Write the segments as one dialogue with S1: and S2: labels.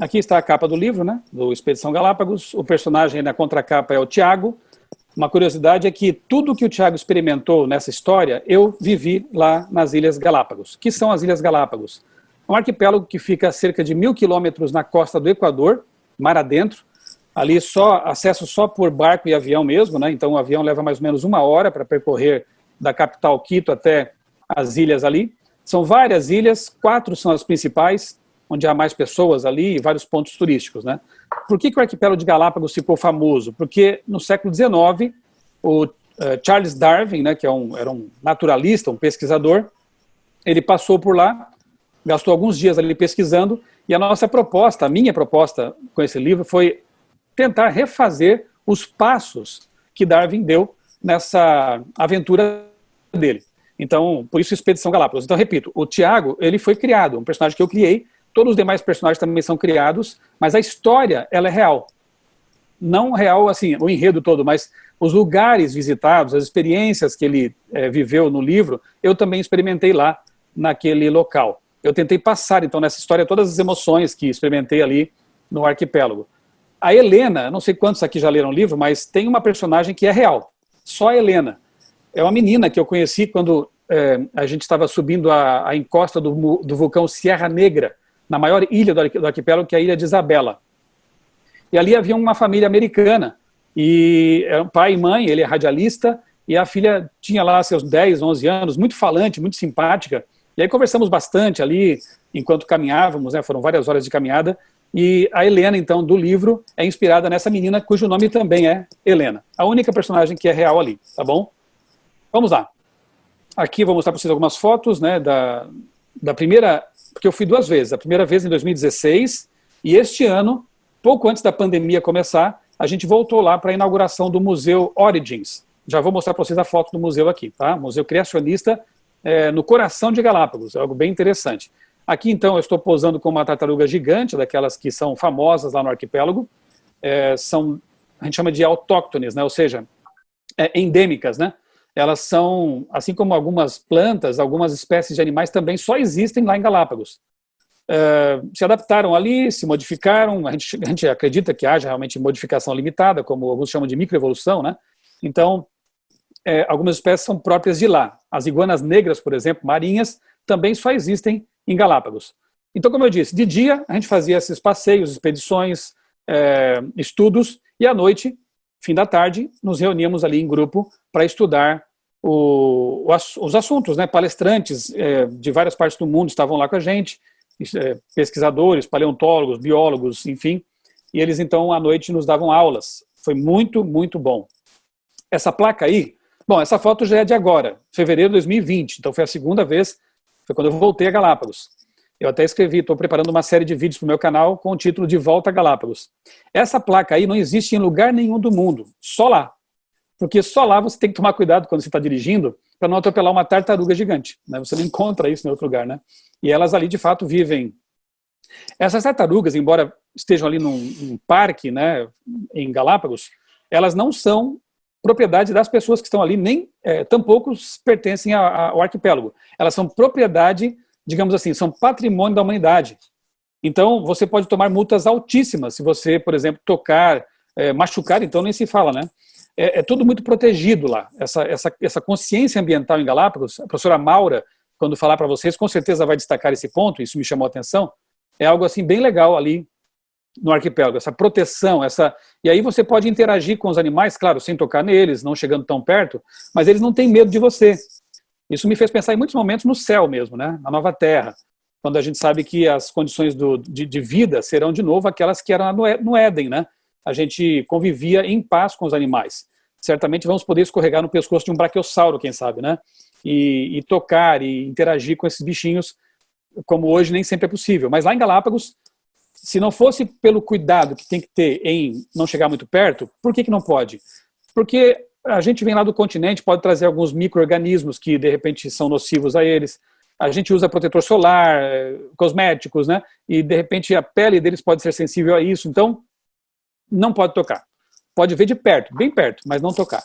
S1: Aqui está a capa do livro, né, do Expedição Galápagos. O personagem na contracapa é o Tiago. Uma curiosidade é que tudo que o Tiago experimentou nessa história, eu vivi lá nas Ilhas Galápagos. Que são as Ilhas Galápagos? É um arquipélago que fica a cerca de 1.000 quilômetros na costa do Equador, mar adentro. Ali acesso só por barco e avião mesmo, né? Então o avião leva mais ou menos 1 hora para percorrer da capital Quito até as ilhas ali. São várias ilhas, 4 são as principais, onde há mais pessoas ali e vários pontos turísticos, né? Por que o arquipélago de Galápagos ficou famoso? Porque no século XIX, o Charles Darwin, né, que era um naturalista, um pesquisador, ele passou por lá, gastou alguns dias ali pesquisando, e a nossa proposta, a minha proposta com esse livro foi tentar refazer os passos que Darwin deu nessa aventura dele. Então, por isso Expedição Galápagos. Então, repito, o Tiago, ele foi criado, um personagem que eu criei, todos os demais personagens também são criados, mas a história, ela é real. Não real, assim, o enredo todo, mas os lugares visitados, as experiências que ele viveu no livro, eu também experimentei lá, naquele local. Eu tentei passar, então, nessa história, todas as emoções que experimentei ali no arquipélago. A Helena, não sei quantos aqui já leram o livro, mas tem uma personagem que é real, só a Helena. É uma menina que eu conheci quando a gente estava subindo a encosta do vulcão Sierra Negra, na maior ilha do arquipélago, que é a ilha de Isabela. E ali havia uma família americana, e pai e mãe, ele é radialista, e a filha tinha lá seus 10, 11 anos, muito falante, muito simpática, e aí conversamos bastante ali, enquanto caminhávamos, né, foram várias horas de caminhada, e a Helena, então, do livro, é inspirada nessa menina, cujo nome também é Helena, a única personagem que é real ali, tá bom? Vamos lá. Aqui vou mostrar para vocês algumas fotos, né, da primeira, porque eu fui 2 vezes, a primeira vez em 2016, e este ano, pouco antes da pandemia começar, a gente voltou lá para a inauguração do Museu Origins. Já vou mostrar para vocês a foto do museu aqui, tá? Museu Criacionista no coração de Galápagos, é algo bem interessante. Aqui, então, eu estou posando com uma tartaruga gigante, daquelas que são famosas lá no arquipélago, a gente chama de autóctones, né? Ou seja, endêmicas, né? Elas são, assim como algumas plantas, algumas espécies de animais também só existem lá em Galápagos. Se adaptaram ali, se modificaram, a gente acredita que haja realmente modificação limitada, como alguns chamam de microevolução, né? Então, algumas espécies são próprias de lá. As iguanas negras, por exemplo, marinhas, também só existem em Galápagos. Então, como eu disse, de dia a gente fazia esses passeios, expedições, estudos, e à noite, fim da tarde, nos reuníamos ali em grupo para estudar os assuntos, né? Palestrantes de várias partes do mundo estavam lá com a gente, pesquisadores, paleontólogos, biólogos, enfim, e eles então à noite nos davam aulas. Foi muito, muito bom. Essa placa aí, bom, essa foto já é de agora, fevereiro de 2020, então foi a segunda vez, foi quando eu voltei a Galápagos. Eu até escrevi, estou preparando uma série de vídeos para o meu canal com o título de Volta a Galápagos. Essa placa aí não existe em lugar nenhum do mundo, só lá. Porque só lá você tem que tomar cuidado quando você está dirigindo para não atropelar uma tartaruga gigante, né? Você não encontra isso em outro lugar, né? E elas ali de fato vivem. Essas tartarugas, embora estejam ali num parque, né, em Galápagos, elas não são propriedade das pessoas que estão ali, nem tampouco pertencem ao arquipélago. Elas são propriedade, digamos assim, são patrimônio da humanidade. Então você pode tomar multas altíssimas se você, por exemplo, tocar, machucar, então nem se fala, né? É tudo muito protegido lá. Essa consciência ambiental em Galápagos, a professora Maura, quando falar para vocês, com certeza vai destacar esse ponto, isso me chamou a atenção, é algo assim bem legal ali no arquipélago, essa proteção, e aí você pode interagir com os animais, claro, sem tocar neles, não chegando tão perto, mas eles não têm medo de você. Isso me fez pensar em muitos momentos no céu mesmo, né? Na nova terra, quando a gente sabe que as condições de vida serão de novo aquelas que eram no Éden, né? A gente convivia em paz com os animais. Certamente vamos poder escorregar no pescoço de um braquiossauro, quem sabe, né? E tocar e interagir com esses bichinhos, como hoje nem sempre é possível. Mas lá em Galápagos, se não fosse pelo cuidado que tem que ter em não chegar muito perto, por que não pode? Porque a gente vem lá do continente, pode trazer alguns micro-organismos que de repente são nocivos a eles, a gente usa protetor solar, cosméticos, né? E de repente a pele deles pode ser sensível a isso, então não pode tocar. Pode ver de perto, bem perto, mas não tocar.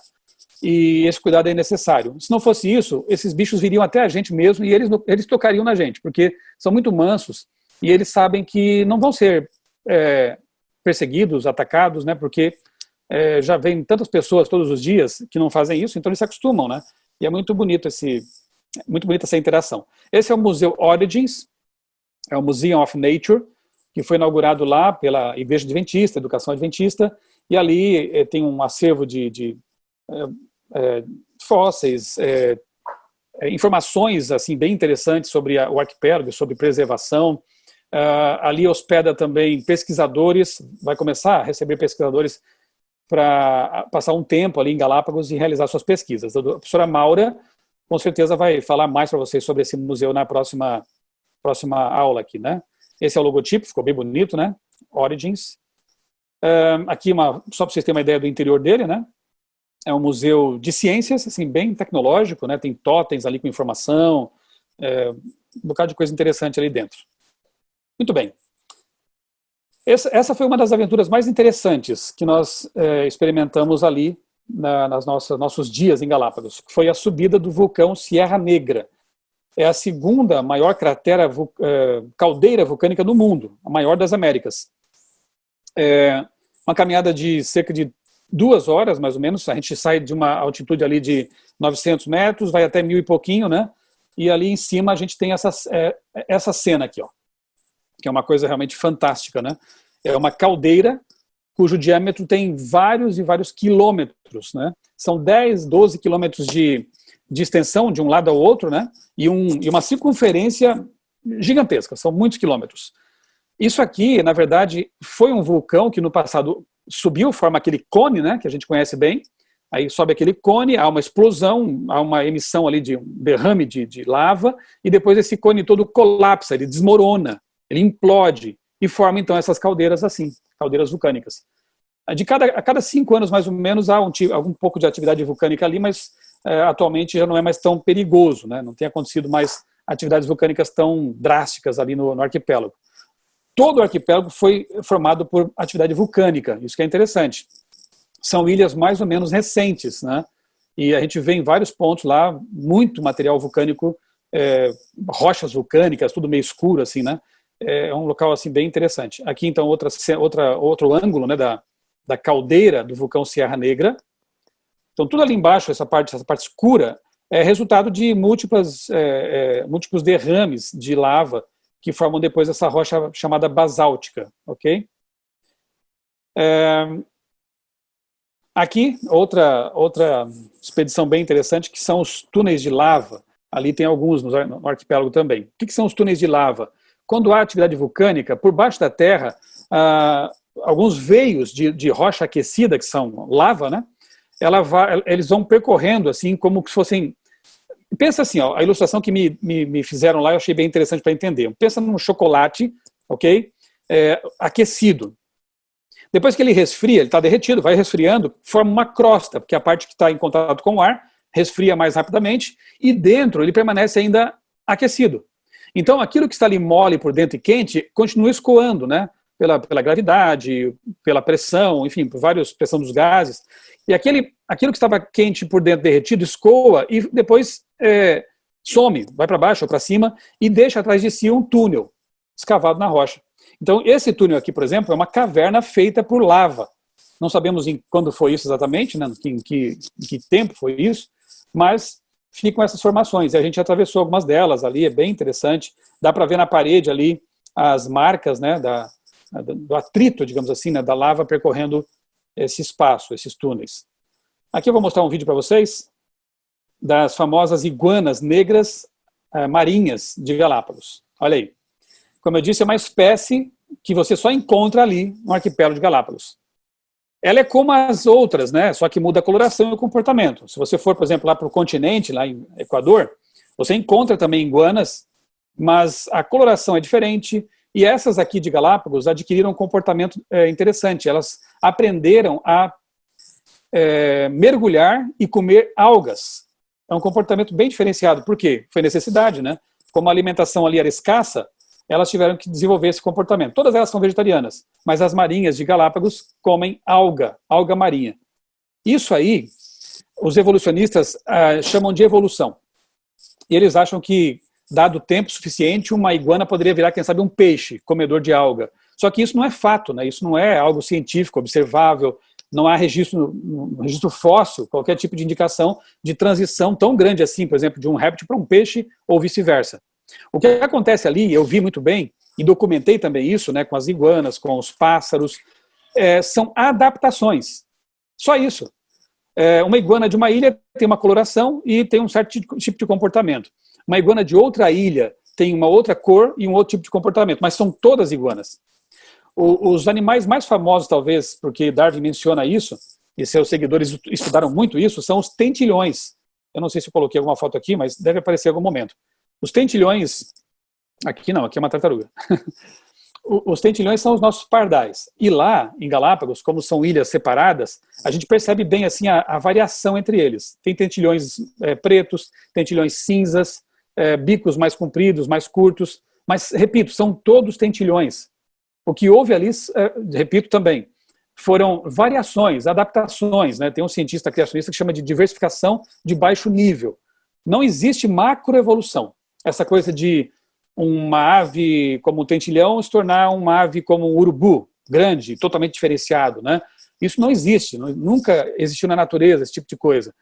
S1: E esse cuidado é necessário. Se não fosse isso, esses bichos viriam até a gente mesmo e eles tocariam na gente, porque são muito mansos e eles sabem que não vão ser perseguidos, atacados, né, porque já vem tantas pessoas todos os dias que não fazem isso, então eles se acostumam, né, e é muito bonito muito bonita essa interação. Esse é o Museu Origins, é o Museum of Nature, que foi inaugurado lá pela Igreja Adventista, Educação Adventista, e ali tem um acervo de fósseis, informações assim bem interessantes sobre o arquipélago, sobre preservação. Ali hospeda também pesquisadores, vai começar a receber pesquisadores para passar um tempo ali em Galápagos e realizar suas pesquisas. A professora Maura, com certeza, vai falar mais para vocês sobre esse museu na próxima aula aqui, né? Esse é o logotipo, ficou bem bonito, né? Origins. Aqui, só para vocês terem uma ideia do interior dele, né? É um museu de ciências, assim, bem tecnológico, né? Tem totens ali com informação, um bocado de coisa interessante ali dentro. Muito bem. Essa foi uma das aventuras mais interessantes que nós experimentamos ali nos nossos dias em Galápagos, que foi a subida do vulcão Sierra Negra. É a segunda maior caldeira vulcânica do mundo, a maior das Américas. Uma caminhada de cerca de 2 horas, mais ou menos. A gente sai de uma altitude ali de 900 metros, vai até 1000 e pouquinho, né? E ali em cima a gente tem essa cena aqui, ó, que é uma coisa realmente fantástica, né? É uma caldeira cujo diâmetro tem vários e vários quilômetros, né? São 10, 12 quilômetros de extensão de um lado ao outro, né? E uma circunferência gigantesca, são muitos quilômetros. Isso aqui, na verdade, foi um vulcão que no passado subiu, forma aquele cone, né? Que a gente conhece bem. Aí sobe aquele cone, há uma explosão, há uma emissão ali de um derrame de lava, e depois esse cone todo colapsa, ele desmorona, ele implode, e forma então essas caldeiras assim, caldeiras vulcânicas. A cada 5 anos, mais ou menos, há algum pouco de atividade vulcânica ali, mas atualmente já não é mais tão perigoso, né? Não tem acontecido mais atividades vulcânicas tão drásticas ali no arquipélago. Todo o arquipélago foi formado por atividade vulcânica, isso que é interessante. São ilhas mais ou menos recentes, né? E a gente vê em vários pontos lá muito material vulcânico, rochas vulcânicas, tudo meio escuro assim, né? É um local assim bem interessante. Aqui então outro ângulo, né, da caldeira do vulcão Sierra Negra. Então tudo ali embaixo, essa parte escura, é resultado de múltiplos derrames de lava que formam depois essa rocha chamada basáltica, ok? Aqui outra expedição bem interessante, que são os túneis de lava. Ali tem alguns no arquipélago também. O que são os túneis de lava? Quando há atividade vulcânica, por baixo da terra, alguns veios de rocha aquecida, que são lava, né? Eles vão percorrendo assim, como se fossem... Pensa assim, ó, a ilustração que me fizeram lá eu achei bem interessante para entender. Pensa num chocolate, ok? Aquecido. Depois que ele resfria, ele está derretido, vai resfriando, forma uma crosta, porque a parte que está em contato com o ar resfria mais rapidamente, e dentro ele permanece ainda aquecido. Então, aquilo que está ali mole por dentro e quente, continua escoando, né? Pela gravidade, pela pressão, enfim, por várias pressão dos gases. E aquilo que estava quente por dentro, derretido, escoa e depois some, vai para baixo ou para cima e deixa atrás de si um túnel escavado na rocha. Então, esse túnel aqui, por exemplo, é uma caverna feita por lava. Não sabemos quando foi isso exatamente, né? em que tempo foi isso, mas ficam essas formações. E a gente atravessou algumas delas ali, é bem interessante. Dá para ver na parede ali as marcas, né, do atrito, digamos assim, né, da lava percorrendo esse espaço, esses túneis. Aqui eu vou mostrar um vídeo para vocês das famosas iguanas negras marinhas de Galápagos. Olha aí. Como eu disse, é uma espécie que você só encontra ali no arquipélago de Galápagos. Ela é como as outras, né? Só que muda a coloração e o comportamento. Se você for, por exemplo, lá para o continente, lá em Equador, você encontra também iguanas, mas a coloração é diferente. E essas aqui de Galápagos adquiriram um comportamento interessante. Elas aprenderam a mergulhar e comer algas. É um comportamento bem diferenciado. Por quê? Foi necessidade, né? Como a alimentação ali era escassa, elas tiveram que desenvolver esse comportamento. Todas elas são vegetarianas, mas as marinhas de Galápagos comem alga marinha. Isso aí, os evolucionistas chamam de evolução. E eles acham que, dado tempo suficiente, uma iguana poderia virar, quem sabe, um peixe, comedor de alga. Só que isso não é fato, né? Isso não é algo científico, observável, não há registro fóssil, qualquer tipo de indicação de transição tão grande assim, por exemplo, de um réptil para um peixe ou vice-versa. O que acontece ali, eu vi muito bem, e documentei também isso, né, com as iguanas, com os pássaros, são adaptações. Só isso. Uma iguana de uma ilha tem uma coloração e tem um certo tipo de comportamento. Uma iguana de outra ilha tem uma outra cor e um outro tipo de comportamento, mas são todas iguanas. Os animais mais famosos, talvez, porque Darwin menciona isso, e seus seguidores estudaram muito isso, são os tentilhões. Eu não sei se eu coloquei alguma foto aqui, mas deve aparecer em algum momento. Os tentilhões, aqui não, aqui é uma tartaruga. Os tentilhões são os nossos pardais. E lá, em Galápagos, como são ilhas separadas, a gente percebe bem assim a variação entre eles. Tem tentilhões pretos, tentilhões cinzas, bicos mais compridos, mais curtos, mas, repito, são todos tentilhões. O que houve ali, repito também, foram variações, adaptações, né? Tem um cientista criacionista que chama de diversificação de baixo nível. Não existe macroevolução. Essa coisa de uma ave como o tentilhão se tornar uma ave como um urubu, grande, totalmente diferenciado, né? Isso não existe, nunca existiu na natureza esse tipo de coisa.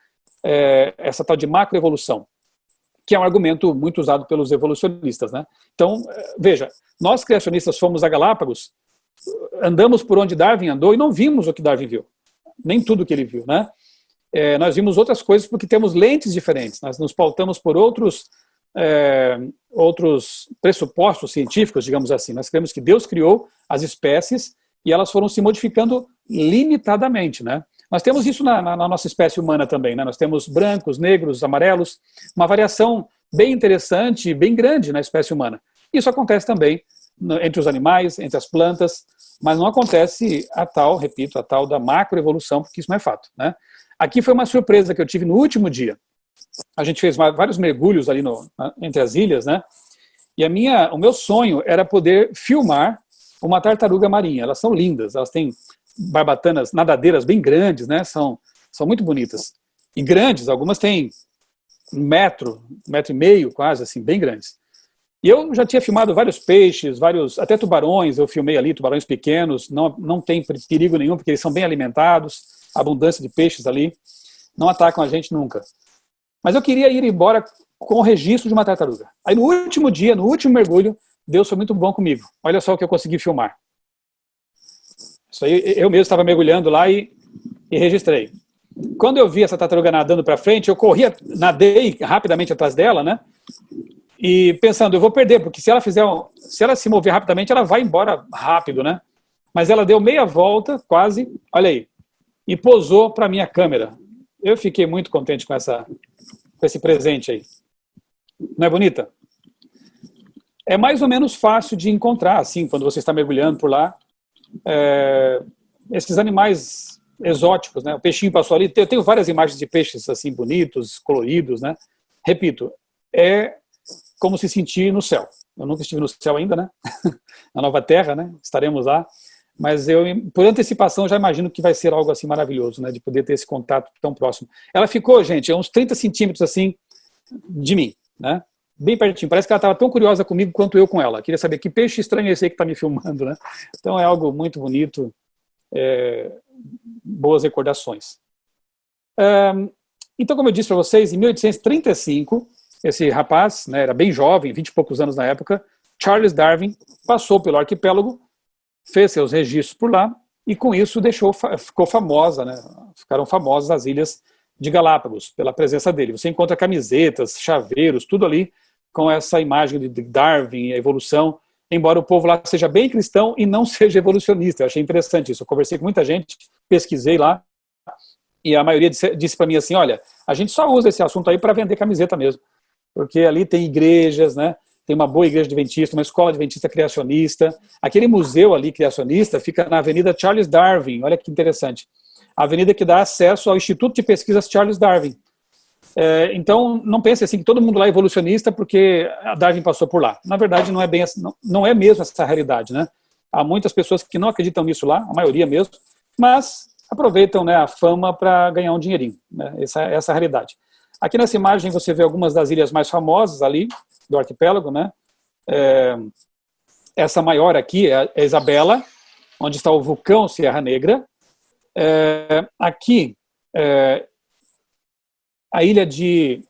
S1: Essa tal de macroevolução, que é um argumento muito usado pelos evolucionistas, né? Então, veja, nós criacionistas fomos a Galápagos, andamos por onde Darwin andou e não vimos o que Darwin viu, nem tudo que ele viu, né? Nós vimos outras coisas porque temos lentes diferentes, nós nos pautamos por outros pressupostos científicos, digamos assim. Nós cremos que Deus criou as espécies e elas foram se modificando limitadamente, né? Nós temos isso na nossa espécie humana também, né? Nós temos brancos, negros, amarelos, uma variação bem interessante, bem grande na espécie humana. Isso acontece também entre os animais, entre as plantas, mas não acontece a tal da macroevolução, porque isso não é fato, né? Aqui foi uma surpresa que eu tive no último dia. A gente fez vários mergulhos ali entre as ilhas, né? E o meu sonho era poder filmar uma tartaruga marinha. Elas são lindas, elas têm barbatanas, nadadeiras bem grandes, né? São muito bonitas. E grandes, algumas têm 1 metro e meio, quase, assim, bem grandes. E eu já tinha filmado vários peixes, até tubarões, eu filmei ali, tubarões pequenos, não tem perigo nenhum, porque eles são bem alimentados, abundância de peixes ali, não atacam a gente nunca. Mas eu queria ir embora com o registro de uma tartaruga. Aí no último dia, no último mergulho, Deus foi muito bom comigo. Olha só o que eu consegui filmar. Isso aí, eu mesmo estava mergulhando lá e registrei. Quando eu vi essa tartaruga nadando para frente, eu nadei rapidamente atrás dela, né? E pensando, eu vou perder, porque se ela se mover rapidamente, ela vai embora rápido, né? Mas ela deu meia volta, quase, olha aí, e posou para a minha câmera. Eu fiquei muito contente com esse presente aí. Não é bonita? É mais ou menos fácil de encontrar, assim, quando você está mergulhando por lá, esses animais exóticos, né? O peixinho passou ali, eu tenho várias imagens de peixes assim bonitos, coloridos, né? Repito, é como se sentir no céu. Eu nunca estive no céu ainda, né? Na Nova Terra, né? Estaremos lá. Mas eu, por antecipação, já imagino que vai ser algo assim maravilhoso, né? De poder ter esse contato tão próximo. Ela ficou, gente, uns 30 centímetros assim de mim, né? Bem pertinho. Parece que ela estava tão curiosa comigo quanto eu com ela. Queria saber que peixe estranho é esse aí que está me filmando, né? Então é algo muito bonito. Boas recordações. Então, como eu disse para vocês, em 1835, esse rapaz, né, era bem jovem, 20 e poucos anos na época, Charles Darwin, passou pelo arquipélago, fez seus registros por lá, e com isso ficou famosa, né? Ficaram famosas as ilhas de Galápagos, pela presença dele. Você encontra camisetas, chaveiros, tudo ali com essa imagem de Darwin, a evolução, embora o povo lá seja bem cristão e não seja evolucionista. Eu achei interessante isso. Eu conversei com muita gente, pesquisei lá, e a maioria disse para mim assim, olha, a gente só usa esse assunto aí para vender camiseta mesmo, porque ali tem igrejas, né? Tem uma boa igreja adventista, uma escola adventista criacionista. Aquele museu ali criacionista fica na Avenida Charles Darwin, olha que interessante. A avenida que dá acesso ao Instituto de Pesquisas Charles Darwin. Então, não pense assim que todo mundo lá é evolucionista porque a Darwin passou por lá. Na verdade, não é bem assim, não é mesmo essa realidade, né? Há muitas pessoas que não acreditam nisso lá, a maioria mesmo, mas aproveitam, né, a fama para ganhar um dinheirinho, né? Essa é a realidade. Aqui nessa imagem você vê algumas das ilhas mais famosas ali do arquipélago, né? essa maior aqui é a Isabela, onde está o vulcão Serra Negra. Aqui, a ilha de...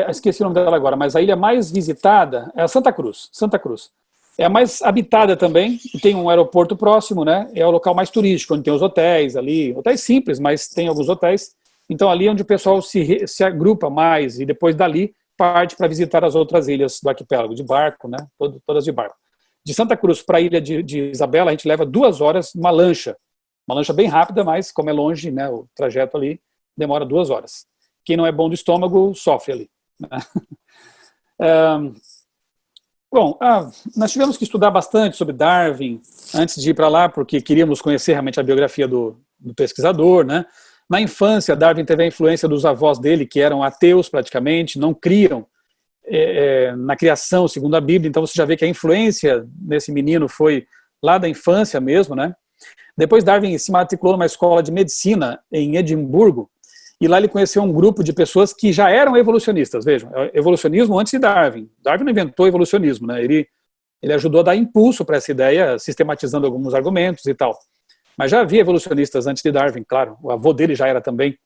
S1: esqueci o nome dela agora, mas a ilha mais visitada é a Santa Cruz. Santa Cruz. É a mais habitada também, e tem um aeroporto próximo, né? É o local mais turístico, onde tem os hotéis ali, hotéis simples, mas tem alguns hotéis. Então ali é onde o pessoal se agrupa mais, e depois dali parte para visitar as outras ilhas do arquipélago, de barco, né? Todas de barco. De Santa Cruz para a ilha de Isabela, a gente leva 2 horas numa lancha. Uma lancha bem rápida, mas como é longe, né, o trajeto ali demora 2 horas. Quem não é bom do estômago sofre ali, né? Bom, nós tivemos que estudar bastante sobre Darwin antes de ir para lá, porque queríamos conhecer realmente a biografia do pesquisador, né? Na infância, Darwin teve a influência dos avós dele, que eram ateus praticamente, não criam na criação segundo a Bíblia, então você já vê que a influência desse menino foi lá da infância mesmo, né? Depois Darwin se matriculou numa escola de medicina em Edimburgo, e lá ele conheceu um grupo de pessoas que já eram evolucionistas. Vejam, evolucionismo antes de Darwin. Darwin não inventou evolucionismo, né? Ele ajudou a dar impulso para essa ideia, sistematizando alguns argumentos e tal. Mas já havia evolucionistas antes de Darwin, claro. O avô dele já era também.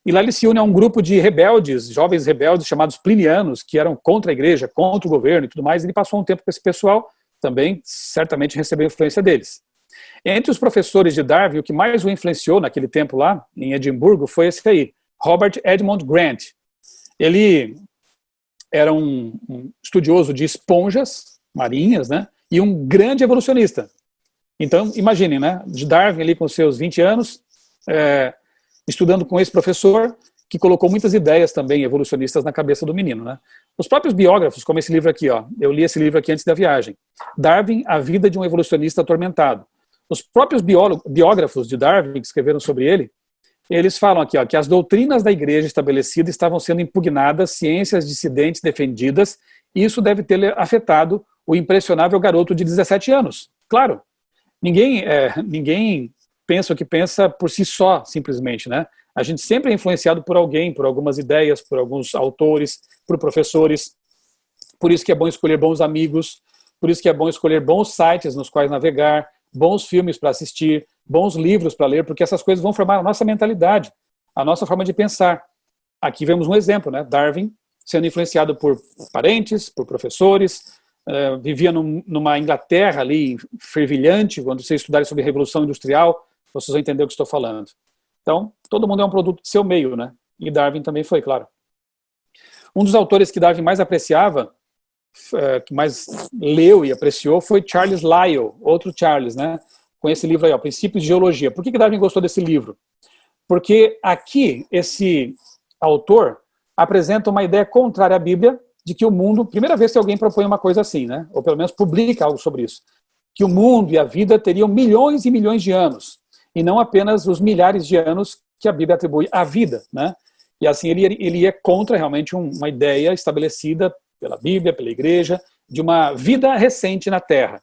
S1: E lá ele se une a um grupo de rebeldes, jovens rebeldes chamados plinianos, que eram contra a igreja, contra o governo e tudo mais. Ele passou um tempo com esse pessoal, também certamente recebeu influência deles. Entre os professores de Darwin, o que mais o influenciou naquele tempo lá, em Edimburgo, foi esse aí, Robert Edmond Grant. Ele era um estudioso de esponjas marinhas, né, e um grande evolucionista. Então, imaginem, né, de Darwin ali com seus 20 anos, estudando com esse professor, que colocou muitas ideias também evolucionistas na cabeça do menino, né. Os próprios biógrafos, como esse livro aqui, ó, eu li esse livro aqui antes da viagem, Darwin, a vida de um evolucionista atormentado. Os próprios biógrafos de Darwin, que escreveram sobre ele, eles falam aqui, ó, que as doutrinas da igreja estabelecida estavam sendo impugnadas, ciências dissidentes defendidas, e isso deve ter afetado o impressionável garoto de 17 anos. Claro, ninguém pensa o que pensa por si só, simplesmente, né? A gente sempre é influenciado por alguém, por algumas ideias, por alguns autores, por professores. Por isso que é bom escolher bons amigos, por isso que é bom escolher bons sites nos quais navegar, bons filmes para assistir, bons livros para ler, porque essas coisas vão formar a nossa mentalidade, a nossa forma de pensar. Aqui vemos um exemplo, né? Darwin sendo influenciado por parentes, por professores, vivia numa Inglaterra ali fervilhante, quando vocês estudarem sobre a Revolução Industrial, vocês vão entender o que estou falando. Então, todo mundo é um produto do seu meio, né? E Darwin também foi, claro. Um dos autores que Darwin mais apreciava, que mais leu e apreciou, foi Charles Lyell, outro Charles, né? Com esse livro aí, ó, Princípios de Geologia. Por que Darwin gostou desse livro? Porque aqui, esse autor apresenta uma ideia contrária à Bíblia, de que o mundo, primeira vez que alguém propõe uma coisa assim, né? Ou pelo menos publica algo sobre isso, que o mundo e a vida teriam milhões e milhões de anos, e não apenas os milhares de anos que a Bíblia atribui à vida, né? E assim ele ia contra realmente uma ideia estabelecida pela Bíblia, pela igreja, de uma vida recente na Terra.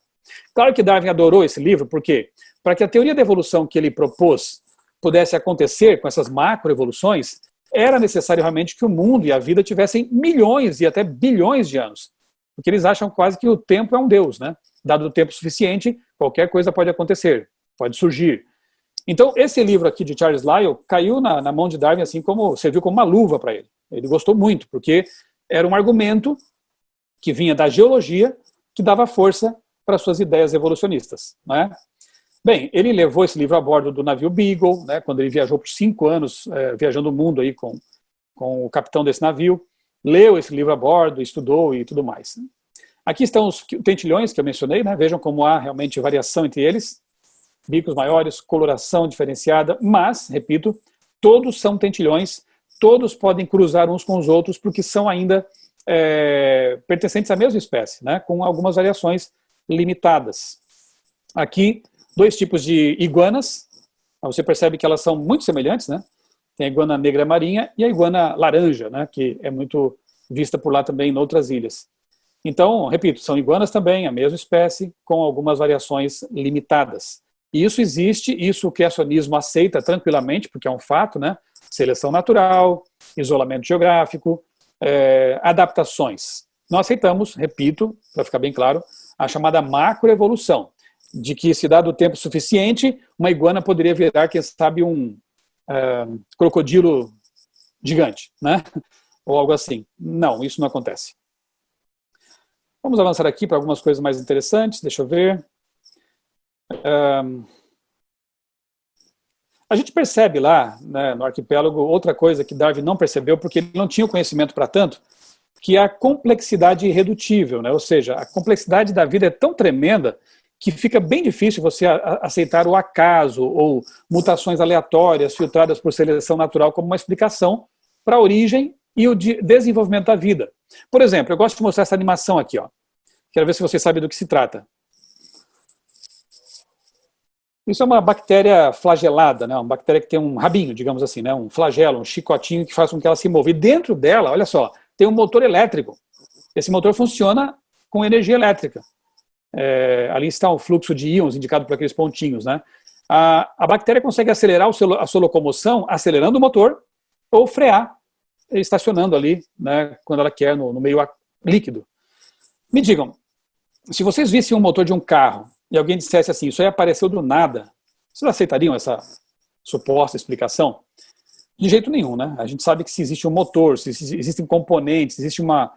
S1: Claro que Darwin adorou esse livro, por quê? Para que a teoria da evolução que ele propôs pudesse acontecer com essas macroevoluções, era necessário realmente que o mundo e a vida tivessem milhões e até bilhões de anos. Porque eles acham quase que o tempo é um deus, né? Dado o tempo suficiente, qualquer coisa pode acontecer, pode surgir. Então, esse livro aqui de Charles Lyell caiu na mão de Darwin, assim como serviu como uma luva para ele. Ele gostou muito, porque era um argumento que vinha da geologia, que dava força para suas ideias evolucionistas, né? Bem, ele levou esse livro a bordo do navio Beagle, né, quando ele viajou por 5 anos, viajando o mundo aí com o capitão desse navio, leu esse livro a bordo, estudou e tudo mais. Aqui estão os tentilhões que eu mencionei, né, vejam como há realmente variação entre eles, bicos maiores, coloração diferenciada, mas, repito, todos são tentilhões, todos podem cruzar uns com os outros, porque são ainda pertencentes à mesma espécie, né, com algumas variações limitadas. Aqui, 2 tipos de iguanas, você percebe que elas são muito semelhantes, né? Tem a iguana negra marinha e a iguana laranja, né? Que é muito vista por lá também em outras ilhas. Então, repito, são iguanas também, a mesma espécie, com algumas variações limitadas. E isso existe, isso o criacionismo aceita tranquilamente, porque é um fato, né? Seleção natural, isolamento geográfico, adaptações. Não aceitamos, repito, para ficar bem claro, a chamada macroevolução, de que se dado o tempo suficiente, uma iguana poderia virar, quem sabe, um crocodilo gigante, né? Ou algo assim. Não, isso não acontece. Vamos avançar aqui para algumas coisas mais interessantes, deixa eu ver. A gente percebe lá, né, no arquipélago, outra coisa que Darwin não percebeu, porque ele não tinha o conhecimento para tanto, que é a complexidade irredutível, né? Ou seja, a complexidade da vida é tão tremenda que fica bem difícil você aceitar o acaso ou mutações aleatórias filtradas por seleção natural como uma explicação para a origem e o desenvolvimento da vida. Por exemplo, eu gosto de mostrar essa animação aqui, ó. Quero ver se você sabe do que se trata. Isso é uma bactéria flagelada, né? Uma bactéria que tem um rabinho, digamos assim, né? Um flagelo, um chicotinho que faz com que ela se mova. E dentro dela, olha só, tem um motor elétrico. Esse motor funciona com energia elétrica. Ali está o fluxo de íons indicado por aqueles pontinhos, né? A bactéria consegue acelerar a sua locomoção acelerando o motor ou frear, estacionando ali, né, quando ela quer no meio líquido. Me digam, se vocês vissem um motor de um carro e alguém dissesse assim, isso aí apareceu do nada, vocês aceitariam essa suposta explicação? De jeito nenhum, né? A gente sabe que se existe um motor, se existem componentes, se existe uma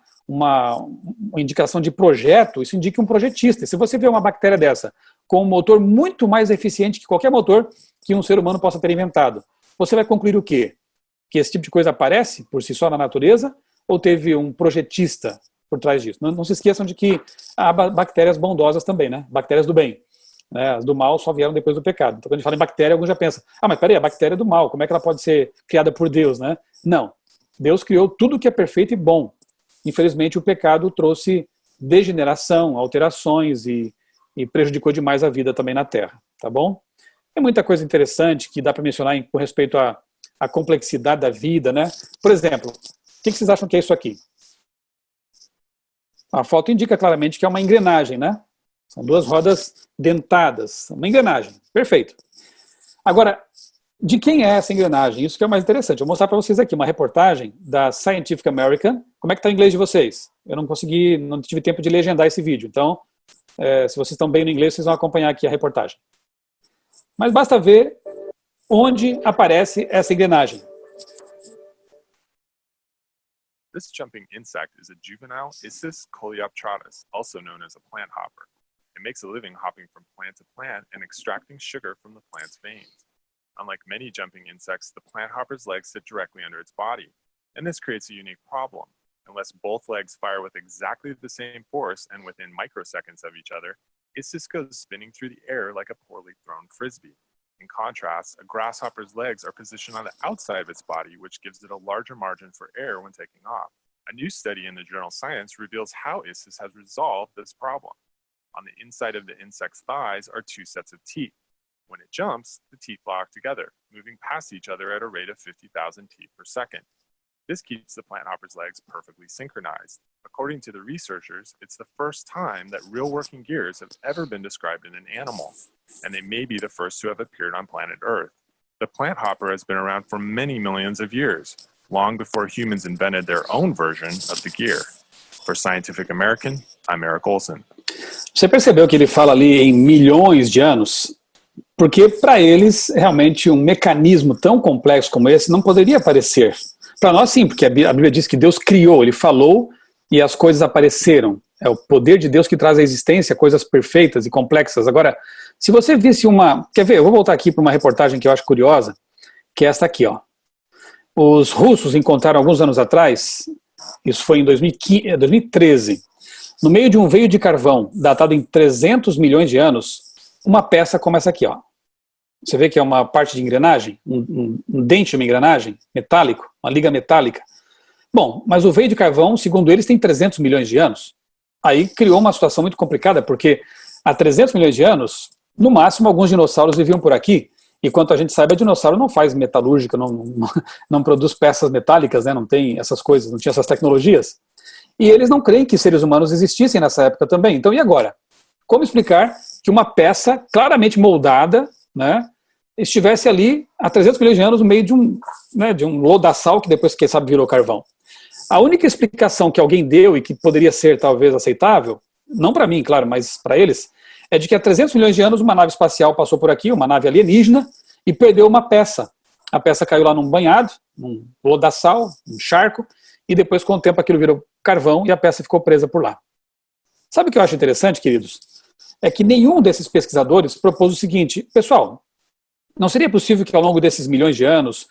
S1: indicação de projeto, isso indica um projetista. Se você vê uma bactéria dessa com um motor muito mais eficiente que qualquer motor que um ser humano possa ter inventado, você vai concluir o quê? Que esse tipo de coisa aparece por si só na natureza ou teve um projetista por trás disso? Não se esqueçam de que há bactérias bondosas também, né? Bactérias do bem. Né? As do mal só vieram depois do pecado. Então, quando a gente fala em bactéria, alguns já pensam, mas peraí, a bactéria é do mal, como é que ela pode ser criada por Deus, né? Não. Deus criou tudo que é perfeito e bom. Infelizmente, o pecado trouxe degeneração, alterações e prejudicou demais a vida também na Terra, tá bom? Tem muita coisa interessante que dá para mencionar com respeito à complexidade da vida, né? Por exemplo, o que vocês acham que é isso aqui? A foto indica claramente que é uma engrenagem, né? São duas rodas dentadas, uma engrenagem, perfeito. Agora, de quem é essa engrenagem? Isso que é o mais interessante. Eu vou mostrar para vocês aqui uma reportagem da Scientific American. Como é que está o inglês de vocês? Eu não tive tempo de legendar esse vídeo, então, se vocês estão bem no inglês, vocês vão acompanhar aqui a reportagem. Mas basta ver onde aparece essa engrenagem.
S2: This jumping insect is a juvenile Issus coleoptratus, also known as a plant hopper. It makes a living hopping from plant to plant and extracting sugar from the plant's veins. Unlike many jumping insects, the plant hopper's legs sit directly under its body, and this creates a unique problem. Unless both legs fire with exactly the same force and within microseconds of each other, Issus goes spinning through the air like a poorly thrown frisbee. In contrast, a grasshopper's legs are positioned on the outside of its body, which gives it a larger margin for air when taking off. A new study in the journal Science reveals how Issus has resolved this problem. On the inside of the insect's thighs are two sets of teeth. When it jumps, the teeth lock together, moving past each other at a rate of 50,000 teeth per second. This keeps the plant hopper's legs perfectly synchronized. According to the researchers, it's the first time that real working gears have ever been described in an animal, and they may be the first to have appeared on planet Earth. The plant hopper has been around for many millions of years, long before humans invented their own version of the gear. For Scientific American, I'm Eric Olson.
S1: Você percebeu que ele fala ali em milhões de anos? Porque para eles, realmente, um mecanismo tão complexo como esse não poderia aparecer. Para nós, sim, porque a Bíblia diz que Deus criou, Ele falou e as coisas apareceram. É o poder de Deus que traz à existência coisas perfeitas e complexas. Agora, se você visse uma... Quer ver? Eu vou voltar aqui para uma reportagem que eu acho curiosa, que é esta aqui, ó. Os russos encontraram alguns anos atrás, isso foi em 2013, no meio de um veio de carvão datado em 300 milhões de anos, uma peça como essa aqui, ó. Você vê que é uma parte de engrenagem, um dente de uma engrenagem metálico, uma liga metálica. Bom, mas o veio de carvão, segundo eles, tem 300 milhões de anos. Aí criou uma situação muito complicada, porque há 300 milhões de anos, no máximo, alguns dinossauros viviam por aqui, e quanto a gente sabe, a dinossauro não faz metalúrgica, não produz peças metálicas, né, não tem essas coisas, não tinha essas tecnologias. E eles não creem que seres humanos existissem nessa época também. Então, e agora? Como explicar que uma peça claramente moldada, né, estivesse ali há 300 milhões de anos no meio de um lodaçal que depois, quem sabe, virou carvão? A única explicação que alguém deu e que poderia ser talvez aceitável não para mim, claro, mas para eles, é de que há 300 milhões de anos uma nave espacial passou por aqui, uma nave alienígena, e perdeu uma peça. A peça caiu lá num banhado, num lodaçal, num charco, e depois, com o tempo, aquilo virou carvão e a peça ficou presa por lá. Sabe o que eu acho interessante, queridos? É que nenhum desses pesquisadores propôs o seguinte: pessoal, não seria possível que ao longo desses milhões de anos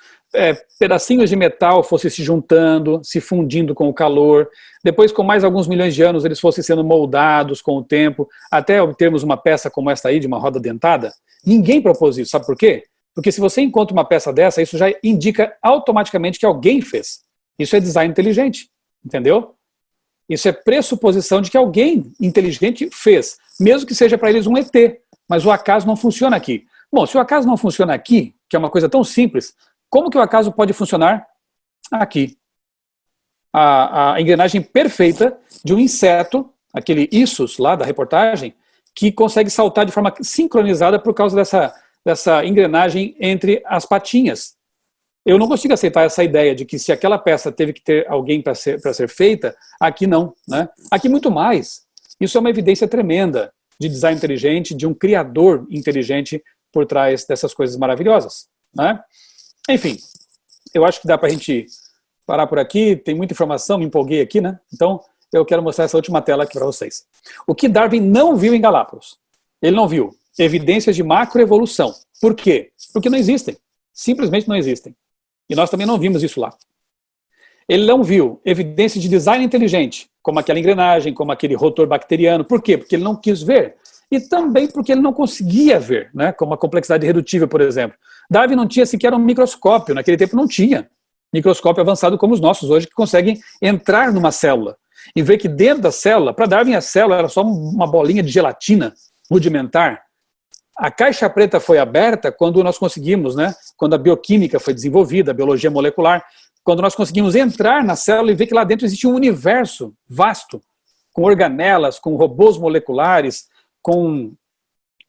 S1: pedacinhos de metal fossem se juntando, se fundindo com o calor, depois com mais alguns milhões de anos eles fossem sendo moldados com o tempo, até obtermos uma peça como essa aí, de uma roda dentada? Ninguém propôs isso, sabe por quê? Porque se você encontra uma peça dessa, isso já indica automaticamente que alguém fez. Isso é design inteligente, entendeu? Isso é pressuposição de que alguém inteligente fez, mesmo que seja para eles um ET, mas o acaso não funciona aqui. Bom, se o acaso não funciona aqui, que é uma coisa tão simples, como que o acaso pode funcionar aqui? A engrenagem perfeita de um inseto, aquele Issus lá da reportagem, que consegue saltar de forma sincronizada por causa dessa engrenagem entre as patinhas. Eu não consigo aceitar essa ideia de que se aquela peça teve que ter alguém para ser feita, aqui não, né? Aqui muito mais. Isso é uma evidência tremenda de design inteligente, de um criador inteligente por trás dessas coisas maravilhosas, né? Enfim, eu acho que dá para a gente parar por aqui, tem muita informação, me empolguei aqui, né? Então, eu quero mostrar essa última tela aqui para vocês. O que Darwin não viu em Galápagos? Ele não viu evidências de macroevolução. Por quê? Porque não existem. Simplesmente não existem. E nós também não vimos isso lá. Ele não viu evidências de design inteligente, como aquela engrenagem, como aquele rotor bacteriano. Por quê? Porque ele não quis ver. E também porque ele não conseguia ver, né? Como a complexidade redutível, por exemplo. Darwin não tinha sequer um microscópio, naquele tempo não tinha. Microscópio avançado como os nossos hoje, que conseguem entrar numa célula e ver que dentro da célula, para Darwin a célula era só uma bolinha de gelatina rudimentar. A caixa preta foi aberta quando nós conseguimos, né? Quando a bioquímica foi desenvolvida, a biologia molecular, quando nós conseguimos entrar na célula e ver que lá dentro existia um universo vasto, com organelas, com robôs moleculares, com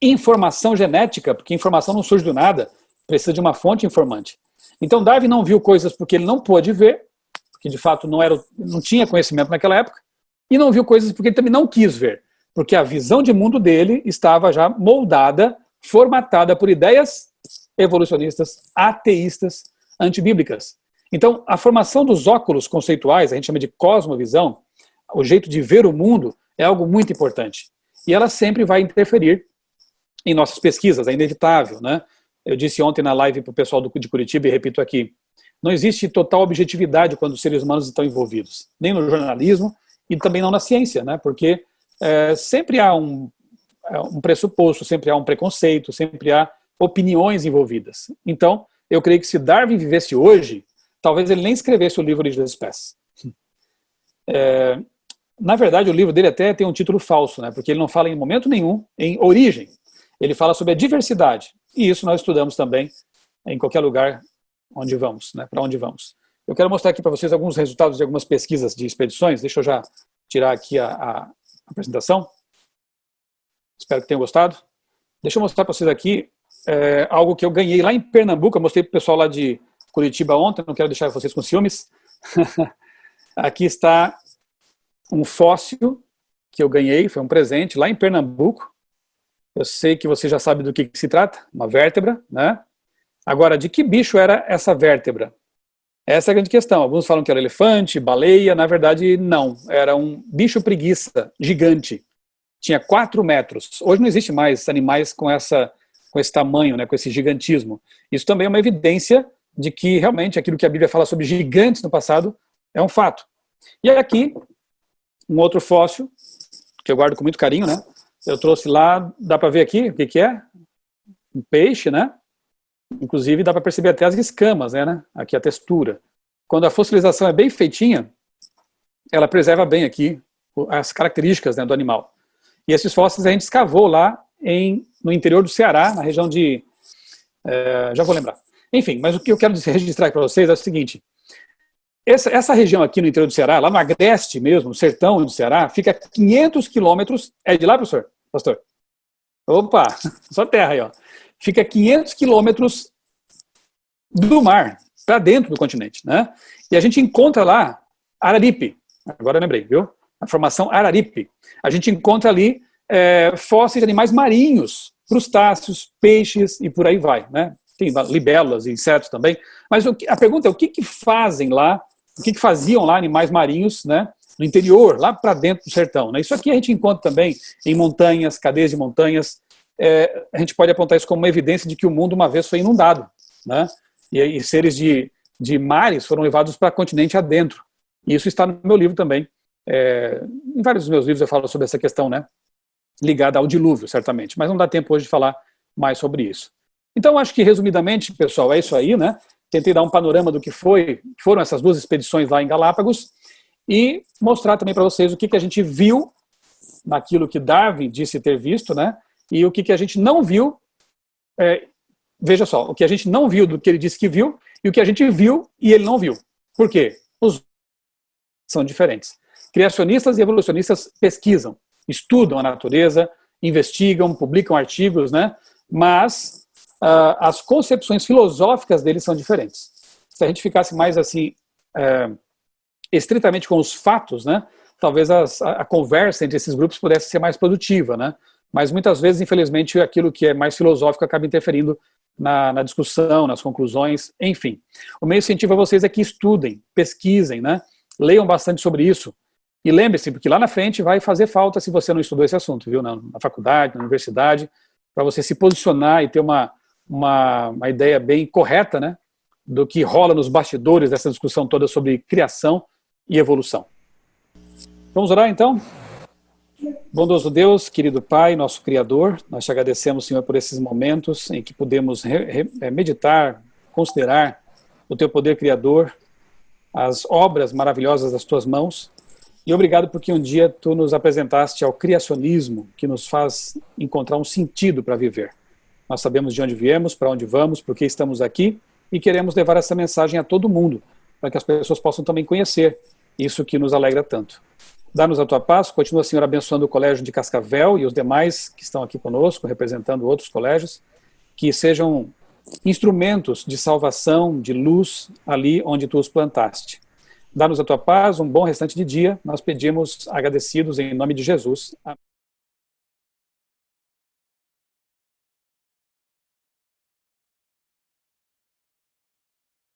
S1: informação genética, porque informação não surge do nada, precisa de uma fonte informante. Então Darwin não viu coisas porque ele não pôde ver, porque de fato não tinha conhecimento naquela época, e não viu coisas porque ele também não quis ver, porque a visão de mundo dele estava já moldada, formatada por ideias evolucionistas, ateístas, antibíblicas. Então, a formação dos óculos conceituais, a gente chama de cosmovisão, o jeito de ver o mundo, é algo muito importante. E ela sempre vai interferir em nossas pesquisas, é inevitável, né? Eu disse ontem na live para o pessoal de Curitiba e repito aqui, não existe total objetividade quando os seres humanos estão envolvidos, nem no jornalismo e também não na ciência, né? Porque sempre há um pressuposto, sempre há um preconceito, sempre há opiniões envolvidas. Então, eu creio que se Darwin vivesse hoje, talvez ele nem escrevesse o livro Origem das Espécies. Na verdade, o livro dele até tem um título falso, né? Porque ele não fala em momento nenhum em origem. Ele fala sobre a diversidade. E isso nós estudamos também em qualquer lugar onde vamos, né? Para onde vamos. Eu quero mostrar aqui para vocês alguns resultados de algumas pesquisas de expedições. Deixa eu já tirar aqui a apresentação. Espero que tenham gostado. Deixa eu mostrar para vocês aqui algo que eu ganhei lá em Pernambuco. Eu mostrei para o pessoal lá de Curitiba ontem, não quero deixar vocês com ciúmes. Aqui está um fóssil que eu ganhei, foi um presente lá em Pernambuco. Eu sei que você já sabe do que se trata, uma vértebra, né? Agora, de que bicho era essa vértebra? Essa é a grande questão. Alguns falam que era elefante, baleia, na verdade não. Era um bicho preguiça gigante. Tinha 4 metros. Hoje não existe mais animais com esse tamanho, né, com esse gigantismo. Isso também é uma evidência de que realmente aquilo que a Bíblia fala sobre gigantes no passado é um fato. E aqui, um outro fóssil, que eu guardo com muito carinho, né? Eu trouxe lá, dá para ver aqui o que é? Um peixe, né? Inclusive dá para perceber até as escamas, né? Aqui a textura. Quando a fossilização é bem feitinha, ela preserva bem aqui as características, né, do animal. E esses fósseis a gente escavou lá no interior do Ceará, na região de... já vou lembrar. Enfim, mas o que eu quero registrar aqui para vocês é o seguinte. Essa região aqui no interior do Ceará, lá no agreste mesmo, no sertão do Ceará, fica 500 quilômetros... É de lá, professor? Pastor? Opa, só terra aí, ó. Fica 500 quilômetros do mar, para dentro do continente, né? E a gente encontra lá Araripe. Agora eu lembrei, viu? a formação Araripe. A gente encontra ali fósseis de animais marinhos, crustáceos, peixes e por aí vai, né? Tem libélulas e insetos também. Mas a pergunta é o que fazem lá, o que faziam lá animais marinhos, né? No interior, lá para dentro do sertão, né? Isso aqui a gente encontra também em montanhas, cadeias de montanhas. A gente pode apontar isso como uma evidência de que o mundo uma vez foi inundado, né? E seres de mares foram levados para o continente adentro. E isso está no meu livro também. Em vários dos meus livros eu falo sobre essa questão, né? Ligada ao dilúvio, certamente. Mas não dá tempo hoje de falar mais sobre isso. Então, acho que, resumidamente, pessoal, é isso aí, né? Tentei dar um panorama do que foram essas 2 expedições lá em Galápagos e mostrar também para vocês o que a gente viu naquilo que Darwin disse ter visto, né? E o que a gente não viu. Veja só, o que a gente não viu do que ele disse que viu e o que a gente viu e ele não viu. Por quê? Os são diferentes. Criacionistas e evolucionistas pesquisam, estudam a natureza, investigam, publicam artigos, né? Mas as concepções filosóficas deles são diferentes. Se a gente ficasse mais assim, estritamente com os fatos, né? Talvez a conversa entre esses grupos pudesse ser mais produtiva, né? Mas muitas vezes, infelizmente, aquilo que é mais filosófico acaba interferindo na discussão, nas conclusões, enfim. O meu incentivo a vocês é que estudem, pesquisem, né? Leiam bastante sobre isso. E lembre-se, porque lá na frente vai fazer falta se você não estudou esse assunto, viu? Na faculdade, na universidade, para você se posicionar e ter uma ideia bem correta, né? Do que rola nos bastidores dessa discussão toda sobre criação e evolução. Vamos orar, então? Bondoso Deus, querido Pai, nosso Criador, nós te agradecemos, Senhor, por esses momentos em que podemos meditar, considerar o teu poder criador, as obras maravilhosas das tuas mãos, e obrigado porque um dia tu nos apresentaste ao criacionismo que nos faz encontrar um sentido para viver. Nós sabemos de onde viemos, para onde vamos, por que estamos aqui, e queremos levar essa mensagem a todo mundo, para que as pessoas possam também conhecer isso que nos alegra tanto. Dá-nos a tua paz, continua, Senhor, abençoando o Colégio de Cascavel e os demais que estão aqui conosco, representando outros colégios, que sejam instrumentos de salvação, de luz, ali onde tu os plantaste. Dá-nos a tua paz, um bom restante de dia, nós pedimos agradecidos em nome de Jesus. Amém.